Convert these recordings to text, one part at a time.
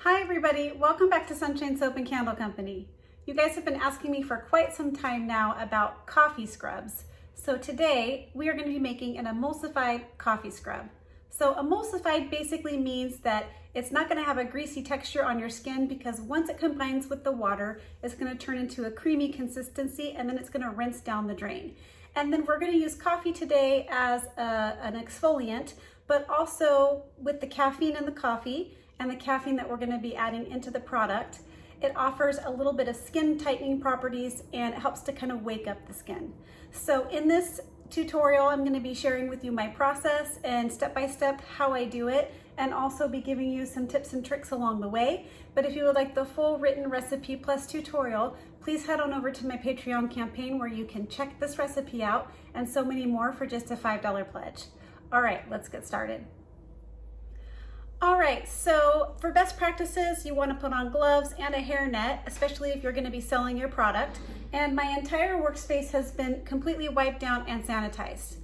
Hi everybody, welcome back to Sunshine Soap and Candle Company. You guys have been asking me for quite some time now about coffee scrubs. So today we are going to be making an emulsified coffee scrub. So emulsified basically means that it's not going to have a greasy texture on your skin because once it combines with the water, it's going to turn into a creamy consistency and then it's going to rinse down the drain. And then we're going to use coffee today as an exfoliant, but also with the caffeine in the coffee and the caffeine that we're going to be adding into the product, it offers a little bit of skin tightening properties and it helps to kind of wake up the skin. So in this tutorial, I'm going to be sharing with you my process and step-by-step how I do it, and also be giving you some tips and tricks along the way. But if you would like the full written recipe plus tutorial, please head on over to my Patreon campaign where you can check this recipe out and so many more for just a $5 pledge. All right, let's get started. All right, so for best practices, you want to put on gloves and a hairnet, especially if you're going to be selling your product. And my entire workspace has been completely wiped down and sanitized.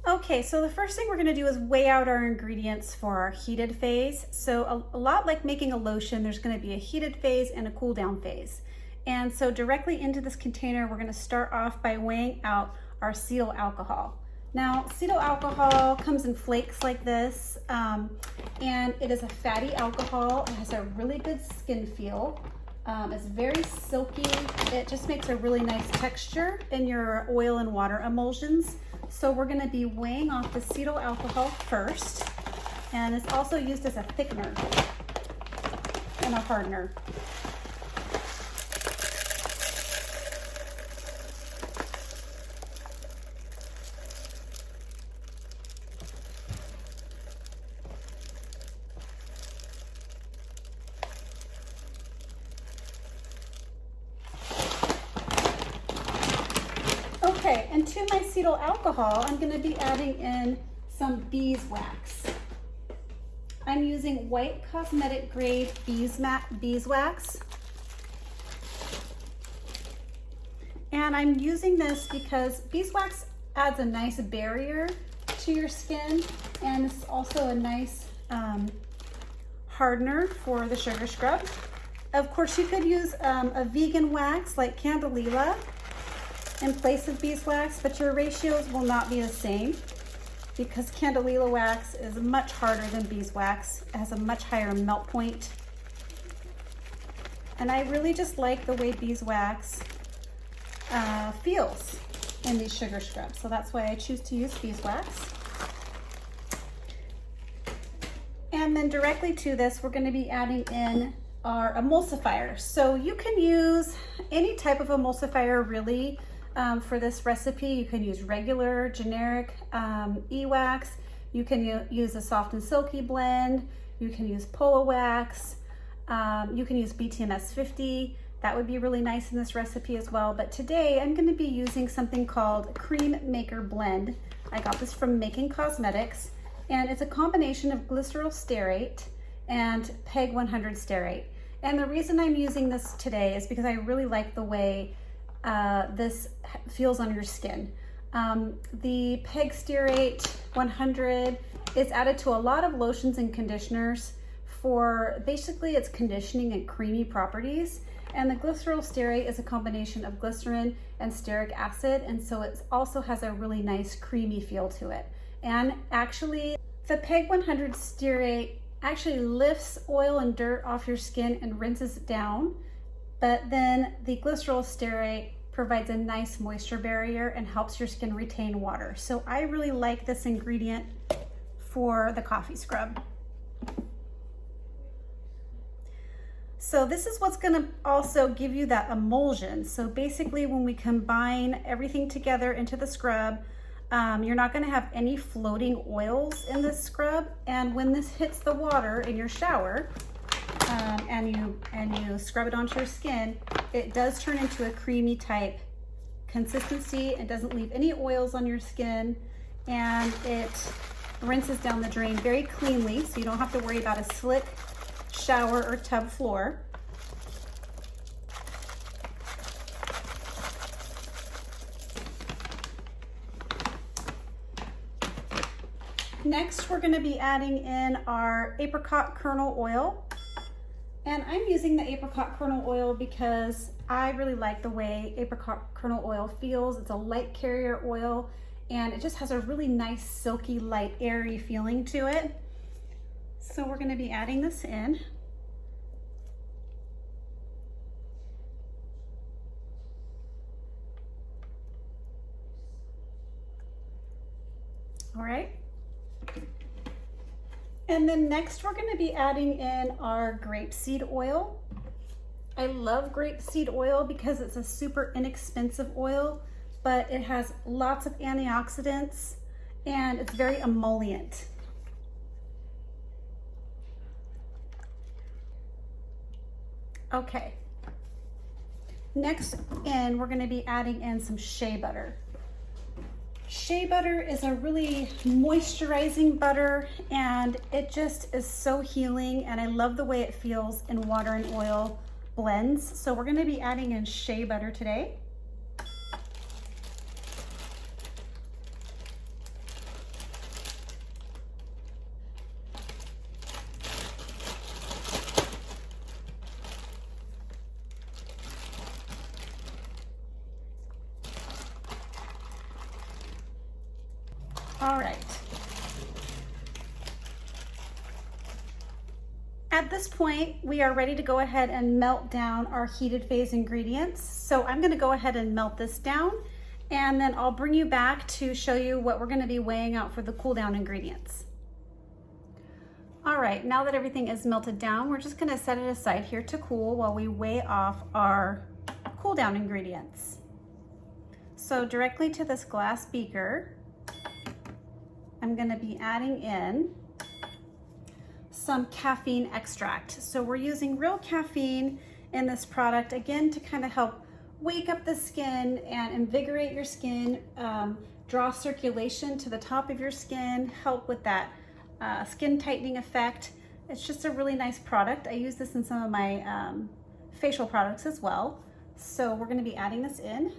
Okay, so the first thing we're going to do is weigh out our ingredients for our heated phase. So a lot like making a lotion, there's going to be a heated phase and a cool down phase. And so directly into this container, we're going to start off by weighing out our cetyl alcohol. Now, cetyl alcohol comes in flakes like this, and it is a fatty alcohol. It has a really good skin feel. It's very silky. It just makes a really nice texture in your oil and water emulsions. So we're going to be weighing off the cetyl alcohol first, and it's also used as a thickener and a hardener. Okay, and to my cetyl alcohol, I'm going to be adding in some beeswax. I'm using white cosmetic grade beeswax. And I'm using this because beeswax adds a nice barrier to your skin, and it's also a nice hardener for the sugar scrub. Of course, you could use a vegan wax like Candelilla in place of beeswax, but your ratios will not be the same because Candelilla wax is much harder than beeswax. It has a much higher melt point. And I really just like the way beeswax feels in these sugar scrubs. So that's why I choose to use beeswax. And then directly to this, we're going to be adding in our emulsifier. So you can use any type of emulsifier really. For this recipe, you can use regular, generic e-wax. You can use a soft and silky blend. You can use Polo wax. You can use BTMS 50. That would be really nice in this recipe as well. But today I'm going to be using something called Cream Maker Blend. I got this from Making Cosmetics, and it's a combination of glycerol stearate and PEG 100 stearate. And the reason I'm using this today is because I really like the way this feels on your skin. The PEG stearate 100 is added to a lot of lotions and conditioners for basically its conditioning and creamy properties. And the glycerol stearate is a combination of glycerin and stearic acid, and so it also has a really nice creamy feel to it. And actually, the PEG 100 stearate actually lifts oil and dirt off your skin and rinses it down. But then the glycerol stearate provides a nice moisture barrier and helps your skin retain water. So I really like this ingredient for the coffee scrub. So this is what's going to also give you that emulsion. So basically when we combine everything together into the scrub, you're not going to have any floating oils in this scrub. And when this hits the water in your shower, and you scrub it onto your skin, it does turn into a creamy type consistency. It doesn't leave any oils on your skin, and it rinses down the drain very cleanly, so you don't have to worry about a slick shower or tub floor. Next, we're going to be adding in our apricot kernel oil. And I'm using the apricot kernel oil because I really like the way apricot kernel oil feels. It's a light carrier oil and it just has a really nice, silky, light, airy feeling to it. So we're going to be adding this in. All right. And then next we're going to be adding in our grapeseed oil. I love grapeseed oil because it's a super inexpensive oil, but it has lots of antioxidants and it's very emollient. Okay. Next in, we're going to be adding in some shea butter. Shea butter is a really moisturizing butter and it just is so healing, and I love the way it feels in water and oil blends. So we're going to be adding in shea butter today. All right. At this point, we are ready to go ahead and melt down our heated phase ingredients. So I'm going to go ahead and melt this down, and then I'll bring you back to show you what we're going to be weighing out for the cool down ingredients. All right, now that everything is melted down, we're just going to set it aside here to cool while we weigh off our cool down ingredients. So directly to this glass beaker, I'm going to be adding in some caffeine extract. So we're using real caffeine in this product, again, to kind of help wake up the skin and invigorate your skin, draw circulation to the top of your skin, help with that skin tightening effect. It's just a really nice product. I use this in some of my facial products as well. So we're going to be adding this in.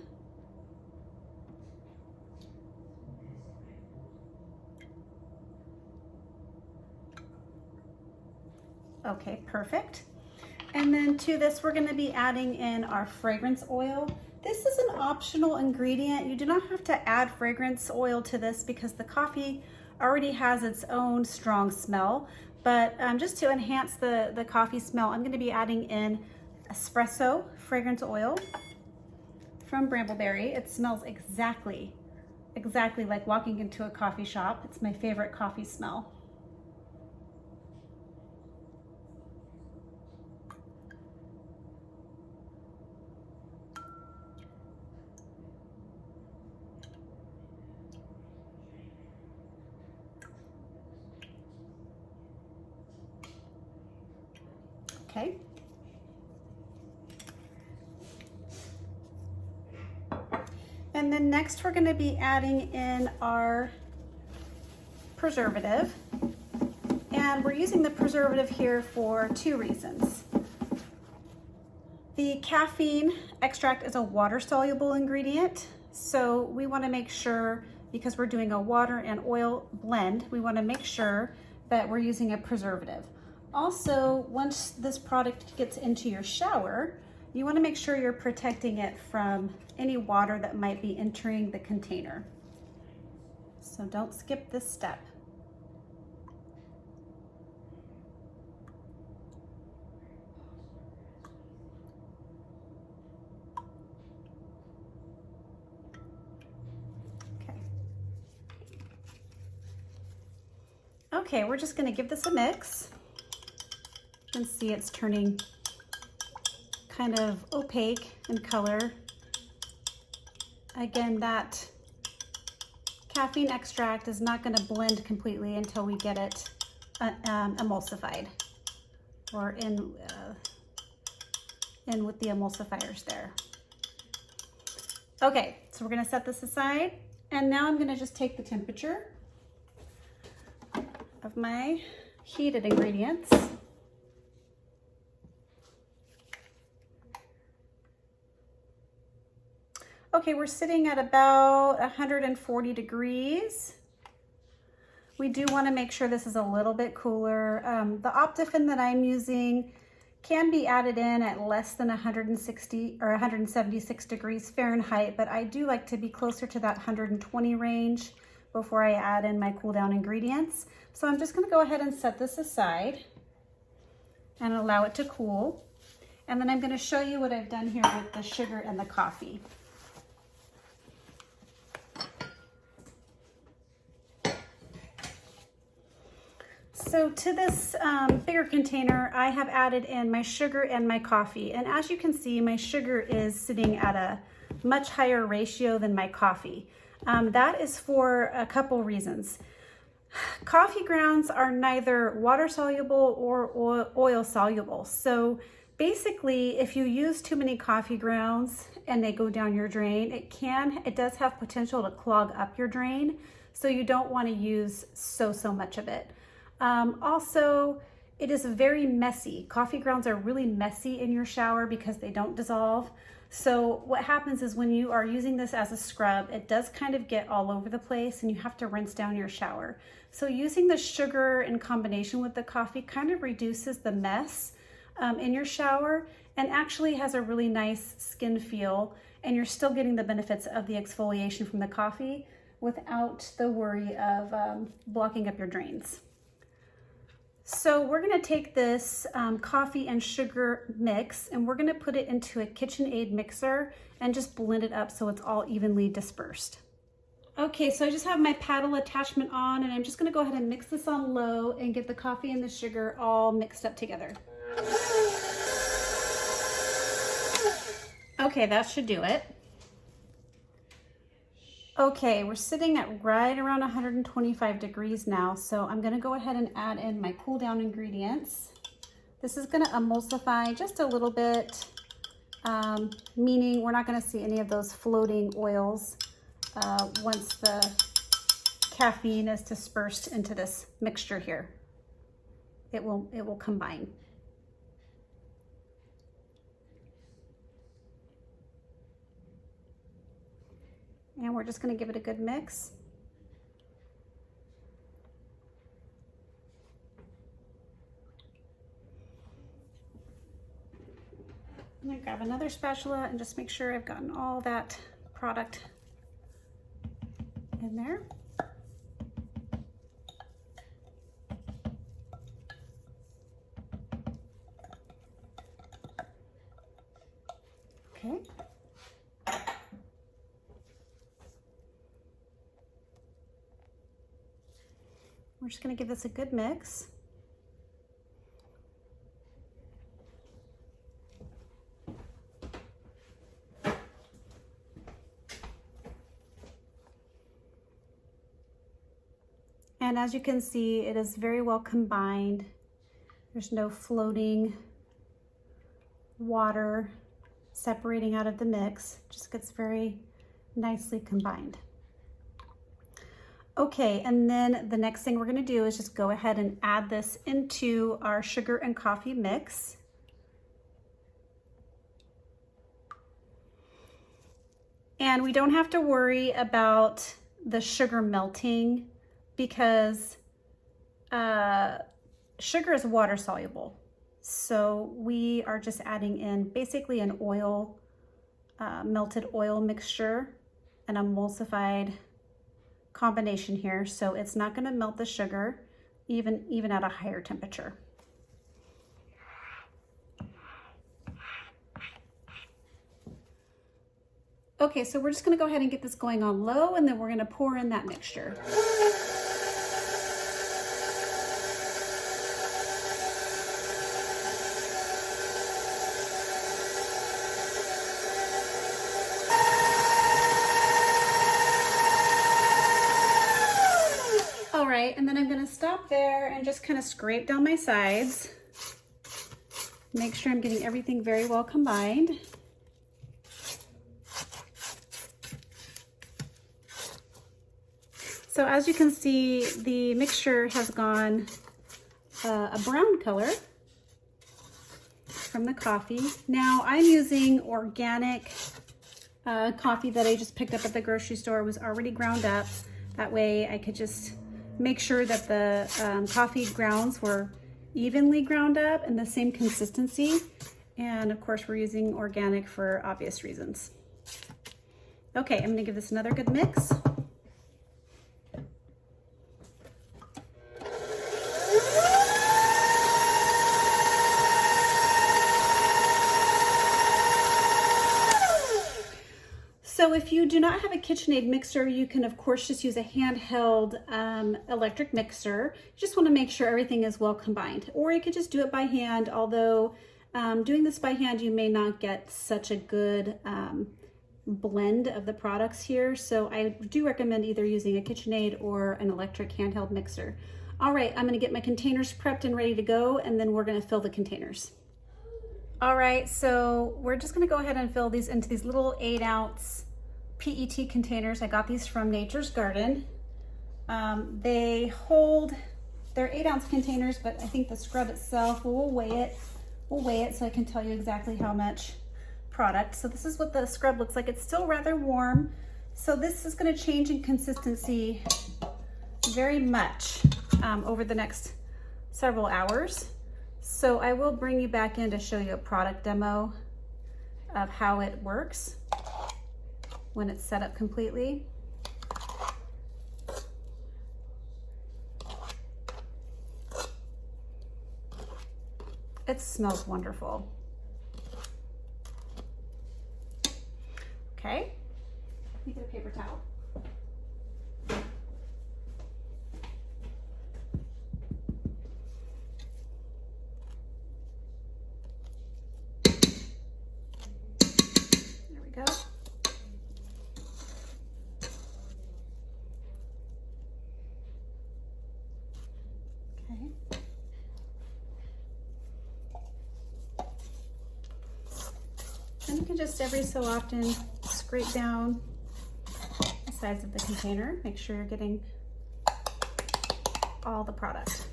Okay, perfect. And then to this, we're going to be adding in our fragrance oil. This is an optional ingredient. You do not have to add fragrance oil to this because the coffee already has its own strong smell. But just to enhance the coffee smell, I'm going to be adding in espresso fragrance oil from Brambleberry. It smells exactly like walking into a coffee shop. It's my favorite coffee smell. Okay. And then next we're going to be adding in our preservative. And we're using the preservative here for two reasons. The caffeine extract is a water-soluble ingredient, so we want to make sure, because we're doing a water and oil blend, we want to make sure that we're using a preservative. Also, once this product gets into your shower, you want to make sure you're protecting it from any water that might be entering the container. So don't skip this step. Okay, we're just going to give this a mix. You can see it's turning kind of opaque in color. Again, that caffeine extract is not going to blend completely until we get it emulsified, or in with the emulsifiers there. Okay, so we're going to set this aside, and now I'm going to just take the temperature of my heated ingredients. Okay, we're sitting at about 140 degrees. We do want to make sure this is a little bit cooler. The Optifin that I'm using can be added in at less than 160 or 176 degrees Fahrenheit, but I do like to be closer to that 120 range before I add in my cool down ingredients. So I'm just going to go ahead and set this aside and allow it to cool. And then I'm going to show you what I've done here with the sugar and the coffee. So to this bigger container, I have added in my sugar and my coffee. And as you can see, my sugar is sitting at a much higher ratio than my coffee. That is for a couple reasons. Coffee grounds are neither water soluble or oil soluble. So basically, if you use too many coffee grounds and they go down your drain, it does have potential to clog up your drain. So you don't want to use so much of it. Also, it is very messy. Coffee grounds are really messy in your shower because they don't dissolve. So what happens is when you are using this as a scrub, it does kind of get all over the place and you have to rinse down your shower. So using the sugar in combination with the coffee kind of reduces the mess in your shower and actually has a really nice skin feel, and you're still getting the benefits of the exfoliation from the coffee without the worry of blocking up your drains. So we're going to take this coffee and sugar mix and we're going to put it into a KitchenAid mixer and just blend it up so it's all evenly dispersed. Okay, so I just have my paddle attachment on and I'm just going to go ahead and mix this on low and get the coffee and the sugar all mixed up together. Okay, that should do it. Okay, we're sitting at right around 125 degrees now, so I'm going to go ahead and add in my cool down ingredients. This is going to emulsify just a little bit, meaning we're not going to see any of those floating oils once the caffeine is dispersed into this mixture here. It will combine. And we're just going to give it a good mix. I'm going to grab another spatula and just make sure I've gotten all that product in there. Okay. We're just going to give this a good mix. And as you can see, it is very well combined. There's no floating water separating out of the mix. It just gets very nicely combined. Okay, and then the next thing we're going to do is just go ahead and add this into our sugar and coffee mix. And we don't have to worry about the sugar melting because sugar is water soluble. So we are just adding in basically an oil, melted oil mixture, an emulsified combination here, so it's not going to melt the sugar even at a higher temperature. Okay, so we're just going to go ahead and get this going on low, and then we're going to pour in that mixture. All right, and then I'm going to stop there and just kind of scrape down my sides. Make sure I'm getting everything very well combined. So as you can see, the mixture has gone a brown color from the coffee. Now I'm using organic coffee that I just picked up at the grocery store. It was already ground up. That way I could just make sure that the coffee grounds were evenly ground up and the same consistency. And of course, we're using organic for obvious reasons. Okay, I'm gonna give this another good mix. So if you do not have a KitchenAid mixer, you can of course just use a handheld electric mixer. You just want to make sure everything is well combined. Or you could just do it by hand, although doing this by hand you may not get such a good blend of the products here. So I do recommend either using a KitchenAid or an electric handheld mixer. All right, I'm going to get my containers prepped and ready to go, and then we're going to fill the containers. All right, so we're just going to go ahead and fill these into these little 8-ounce PET containers. I got these from Nature's Garden. They're 8-ounce containers, but I think the scrub itself, we'll weigh it so I can tell you exactly how much product. So this is what the scrub looks like. It's still rather warm. So this is going to change in consistency very much over the next several hours. So I will bring you back in to show you a product demo of how it works when it's set up completely. It smells wonderful. Okay, let me get a paper towel. There we go. Okay. And you can just every so often scrape down the sides of the container. Make sure you're getting all the product.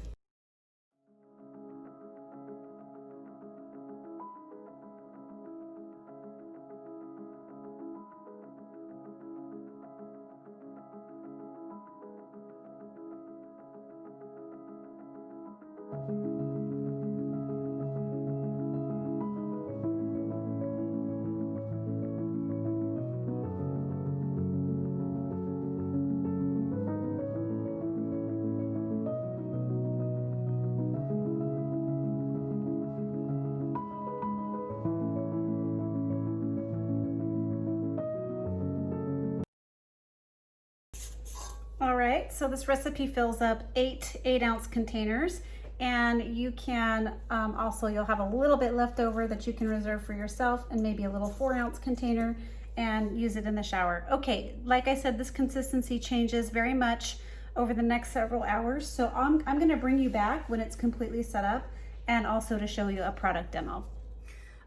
All right, so this recipe fills up 8-ounce containers, and you can also, you'll have a little bit left over that you can reserve for yourself, and maybe a little 4-ounce container and use it in the shower. Okay, like I said, this consistency changes very much over the next several hours. So I'm gonna bring you back when it's completely set up, and also to show you a product demo.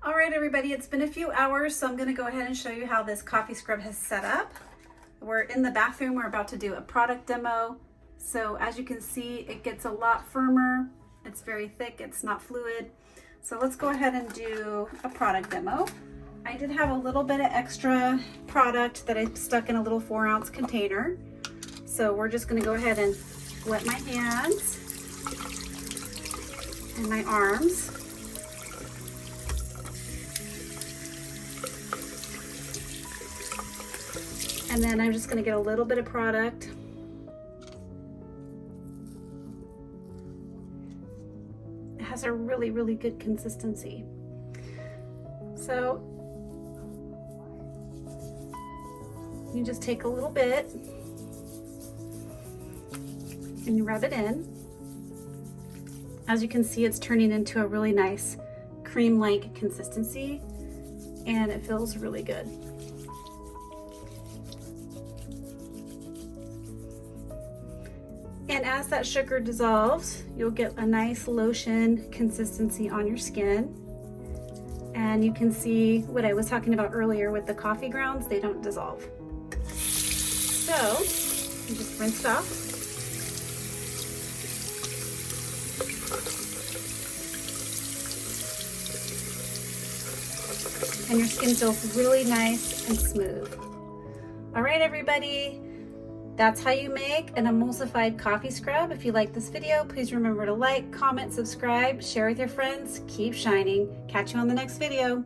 All right, everybody, it's been a few hours, so I'm gonna go ahead and show you how this coffee scrub has set up. We're in the bathroom, we're about to do a product demo. So as you can see, it gets a lot firmer. It's very thick, it's not fluid. So let's go ahead and do a product demo. I did have a little bit of extra product that I stuck in a little 4-ounce container. So we're just gonna go ahead and wet my hands and my arms. And then I'm just gonna get a little bit of product. It has a really, really good consistency. So you just take a little bit and you rub it in. As you can see, it's turning into a really nice cream-like consistency, and it feels really good. And as that sugar dissolves, you'll get a nice lotion consistency on your skin. And you can see what I was talking about earlier with the coffee grounds, they don't dissolve. So you just rinse it off. And your skin feels really nice and smooth. All right, everybody. That's how you make an emulsified coffee scrub. If you like this video, please remember to like, comment, subscribe, share with your friends. Keep shining. Catch you on the next video.